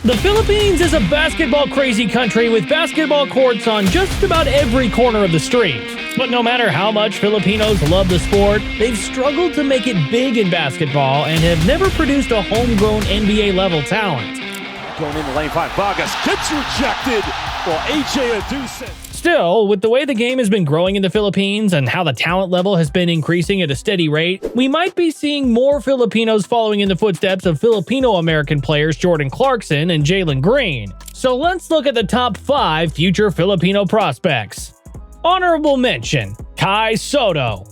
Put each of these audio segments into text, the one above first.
The Philippines is a basketball-crazy country with basketball courts on just about every corner of the street. But no matter how much Filipinos love the sport, they've struggled to make it big in basketball and have never produced a homegrown NBA-level talent. Going in the lane, 5, Vargas gets rejected. Well, AJ Aduce. Still, with the way the game has been growing in the Philippines and how the talent level has been increasing at a steady rate, we might be seeing more Filipinos following in the footsteps of Filipino-American players Jordan Clarkson and Jalen Green. So let's look at the top 5 future Filipino prospects. Honorable mention, Sotto.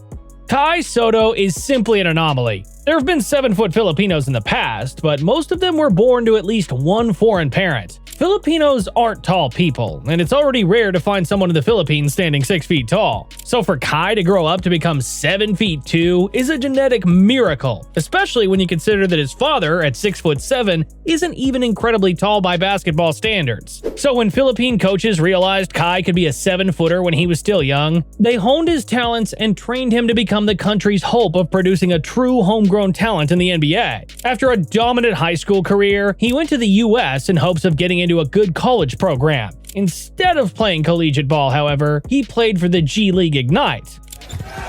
Sotto is simply an anomaly. There have been 7-foot Filipinos in the past, but most of them were born to at least one foreign parent. Filipinos aren't tall people, and it's already rare to find someone in the Philippines standing 6 feet tall. So for Kai to grow up to become 7 feet 2 is a genetic miracle, especially when you consider that his father, at 6'7", isn't even incredibly tall by basketball standards. So when Philippine coaches realized Kai could be a 7-footer when he was still young, they honed his talents and trained him to become the country's hope of producing a true homegrown talent in the NBA. After a dominant high school career, he went to the US in hopes of getting into a good college program. Instead of playing collegiate ball, however, he played for the G League Ignite.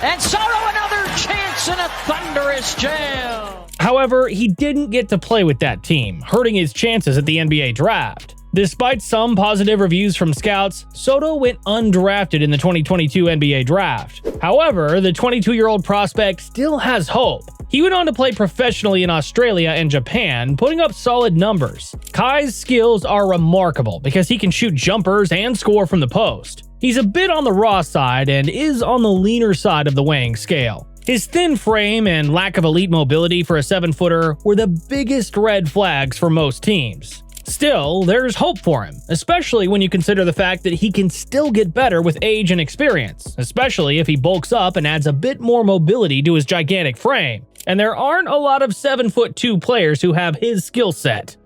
And Sotto another chance in a thunderous jam. However, he didn't get to play with that team, hurting his chances at the NBA draft. Despite some positive reviews from scouts, Sotto went undrafted in the 2022 NBA draft. However, the 22-year-old prospect still has hope. He went on to play professionally in Australia and Japan, putting up solid numbers. Kai's skills are remarkable because he can shoot jumpers and score from the post. He's a bit on the raw side and is on the leaner side of the weighing scale. His thin frame and lack of elite mobility for a 7-footer were the biggest red flags for most teams. Still, there's hope for him, especially when you consider the fact that he can still get better with age and experience, especially if he bulks up and adds a bit more mobility to his gigantic frame. And there aren't a lot of 7'2" players who have his skill set.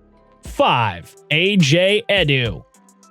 5. AJ Edu.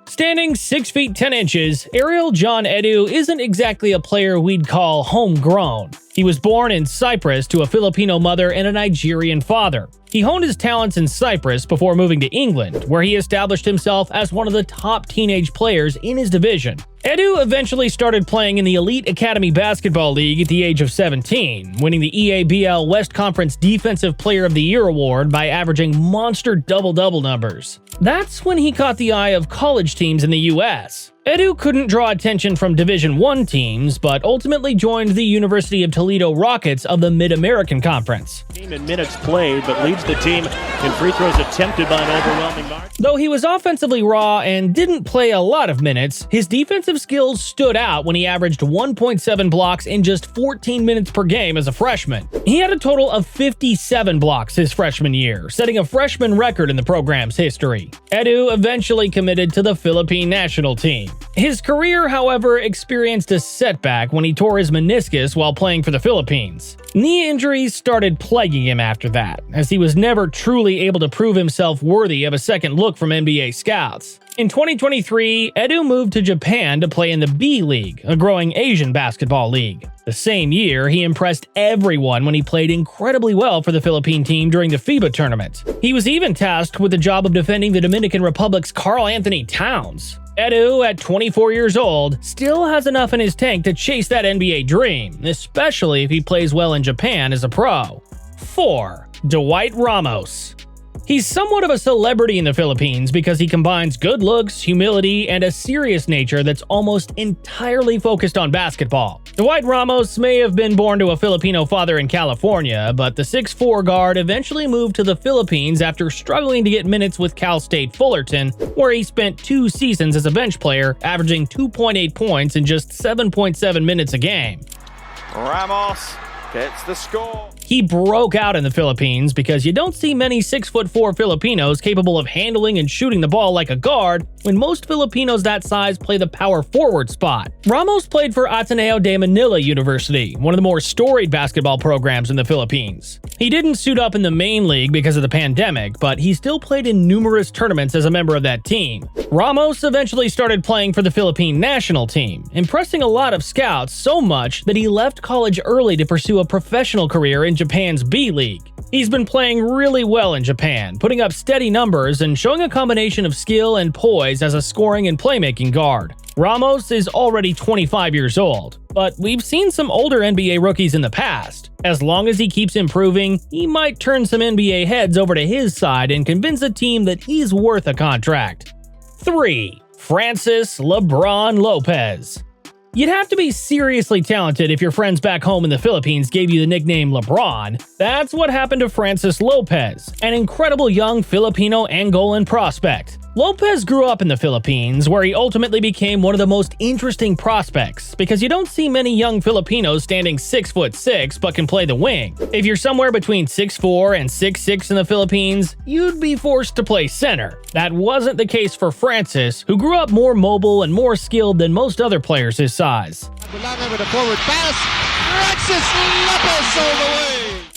Standing 6 feet 10 inches, Ariel John Edu isn't exactly a player we'd call homegrown. He was born in Cyprus to a Filipino mother and a Nigerian father. He honed his talents in Cyprus before moving to England, where he established himself as one of the top teenage players in his division. Edu eventually started playing in the Elite Academy Basketball League at the age of 17, winning the EABL West Conference Defensive Player of the Year award by averaging monster double-double numbers. That's when he caught the eye of college teams in the US. Edu couldn't draw attention from Division I teams, but ultimately joined the University of Toledo Rockets of the Mid-American Conference. Team in minutes played, but leads the team in free throws attempted by an overwhelming margin. Though he was offensively raw and didn't play a lot of minutes, his defensive skills stood out when he averaged 1.7 blocks in just 14 minutes per game as a freshman. He had a total of 57 blocks his freshman year, setting a freshman record in the program's history. Edu eventually committed to the Philippine national team. His career, however, experienced a setback when he tore his meniscus while playing for the Philippines. Knee injuries started plaguing him after that, as he was never truly able to prove himself worthy of a second look from NBA scouts. In 2023, Edu moved to Japan to play in the B League, a growing Asian basketball league. The same year, he impressed everyone when he played incredibly well for the Philippine team during the FIBA tournament. He was even tasked with the job of defending the Dominican Republic's Karl Anthony Towns. Edu, at 24 years old, still has enough in his tank to chase that NBA dream, especially if he plays well in Japan as a pro. 4. Dwight Ramos. He's somewhat of a celebrity in the Philippines because he combines good looks, humility, and a serious nature that's almost entirely focused on basketball. Dwight Ramos may have been born to a Filipino father in California, but the 6'4" guard eventually moved to the Philippines after struggling to get minutes with Cal State Fullerton, where he spent 2 seasons as a bench player, averaging 2.8 points in just 7.7 minutes a game. Ramos gets the score. He broke out in the Philippines because you don't see many 6'4" Filipinos capable of handling and shooting the ball like a guard when most Filipinos that size play the power forward spot. Ramos played for Ateneo de Manila University, one of the more storied basketball programs in the Philippines. He didn't suit up in the main league because of the pandemic, but he still played in numerous tournaments as a member of that team. Ramos eventually started playing for the Philippine national team, impressing a lot of scouts so much that he left college early to pursue a professional career in Japan's B League. He's been playing really well in Japan, putting up steady numbers and showing a combination of skill and poise as a scoring and playmaking guard. Ramos is already 25 years old, but we've seen some older NBA rookies in the past. As long as he keeps improving, he might turn some NBA heads over to his side and convince a team that he's worth a contract. 3. Francis LeBron Lopez. You'd have to be seriously talented if your friends back home in the Philippines gave you the nickname LeBron. That's what happened to Francis Lopez, an incredible young Filipino-Angolan prospect. Lopez grew up in the Philippines, where he ultimately became one of the most interesting prospects because you don't see many young Filipinos standing 6'6" but can play the wing. If you're somewhere between 6'4" and 6'6" in the Philippines, you'd be forced to play center. That wasn't the case for Francis, who grew up more mobile and more skilled than most other players his size. With a forward pass, Francis Lopez all the way.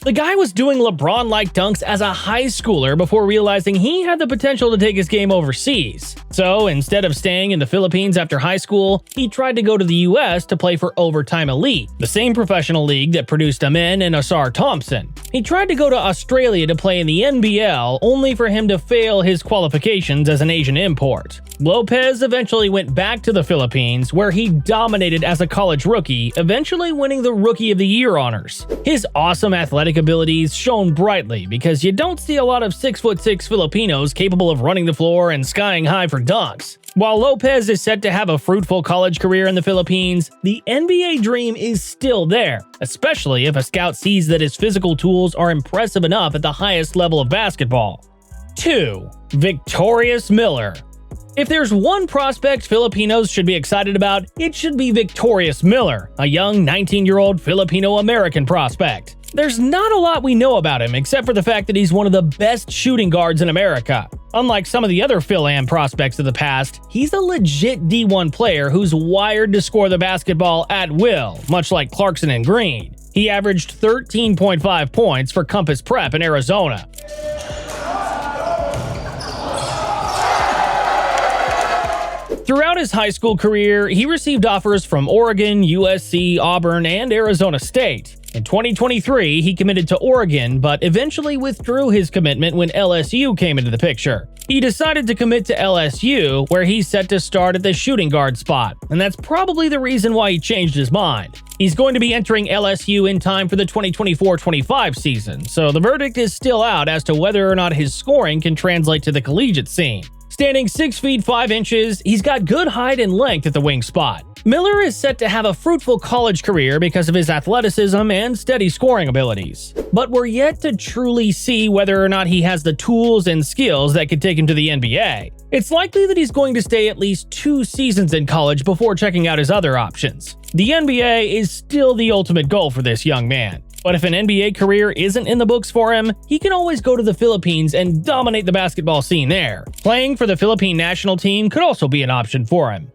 The guy was doing LeBron-like dunks as a high schooler before realizing he had the potential to take his game overseas. So instead of staying in the Philippines after high school, he tried to go to the US to play for Overtime Elite, the same professional league that produced Amen and Asar Thompson. He tried to go to Australia to play in the NBL, only for him to fail his qualifications as an Asian import. Lopez eventually went back to the Philippines, where he dominated as a college rookie, eventually winning the Rookie of the Year honors. His awesome athletic abilities shone brightly because you don't see a lot of 6'6" Filipinos capable of running the floor and skying high for dunks. While Lopez is set to have a fruitful college career in the Philippines, the NBA dream is still there, especially if a scout sees that his physical tools are impressive enough at the highest level of basketball. 2. Victorious Miller. If there's one prospect Filipinos should be excited about, it should be Victorious Miller, a young 19-year-old Filipino-American prospect. There's not a lot we know about him except for the fact that he's one of the best shooting guards in America. Unlike some of the other Phil-Am prospects of the past, he's a legit D1 player who's wired to score the basketball at will, much like Clarkson and Green. He averaged 13.5 points for Compass Prep in Arizona. Throughout his high school career, he received offers from Oregon, USC, Auburn, and Arizona State. In 2023, he committed to Oregon, but eventually withdrew his commitment when LSU came into the picture. He decided to commit to LSU, where he's set to start at the shooting guard spot, and that's probably the reason why he changed his mind. He's going to be entering LSU in time for the 2024-25 season, so the verdict is still out as to whether or not his scoring can translate to the collegiate scene. Standing 6 feet 5 inches, he's got good height and length at the wing spot. Miller is set to have a fruitful college career because of his athleticism and steady scoring abilities. But we're yet to truly see whether or not he has the tools and skills that could take him to the NBA. It's likely that he's going to stay at least 2 seasons in college before checking out his other options. The NBA is still the ultimate goal for this young man. But if an NBA career isn't in the books for him, he can always go to the Philippines and dominate the basketball scene there. Playing for the Philippine national team could also be an option for him.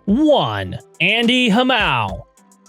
1. Andy Hamao.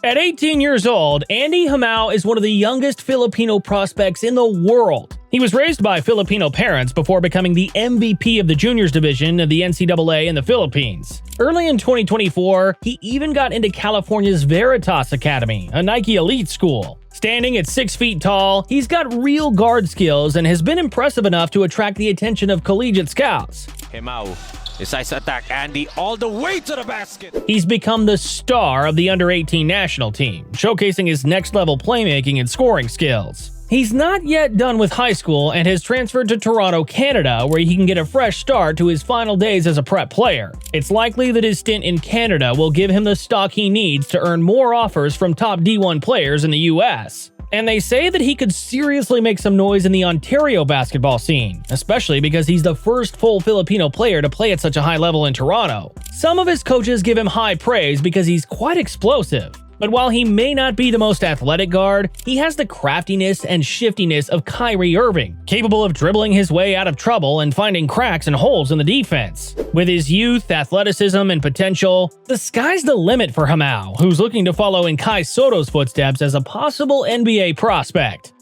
At 18 years old, Andy Hamao is one of the youngest Filipino prospects in the world. He was raised by Filipino parents before becoming the MVP of the juniors division of the NCAA in the Philippines. Early in 2024, he even got into California's Veritas Academy, a Nike elite school. Standing at 6 feet tall, he's got real guard skills and has been impressive enough to attract the attention of collegiate scouts. Hamao decides to attack Andy all the way to the basket. He's become the star of the under-18 national team, showcasing his next-level playmaking and scoring skills. He's not yet done with high school and has transferred to Toronto, Canada, where he can get a fresh start to his final days as a prep player. It's likely that his stint in Canada will give him the stock he needs to earn more offers from top D1 players in the US. And they say that he could seriously make some noise in the Ontario basketball scene, especially because he's the first full Filipino player to play at such a high level in Toronto. Some of his coaches give him high praise because he's quite explosive. But while he may not be the most athletic guard, he has the craftiness and shiftiness of Kyrie Irving, capable of dribbling his way out of trouble and finding cracks and holes in the defense. With his youth, athleticism, and potential, the sky's the limit for Hamau, who's looking to follow in Kai Sotto's footsteps as a possible NBA prospect.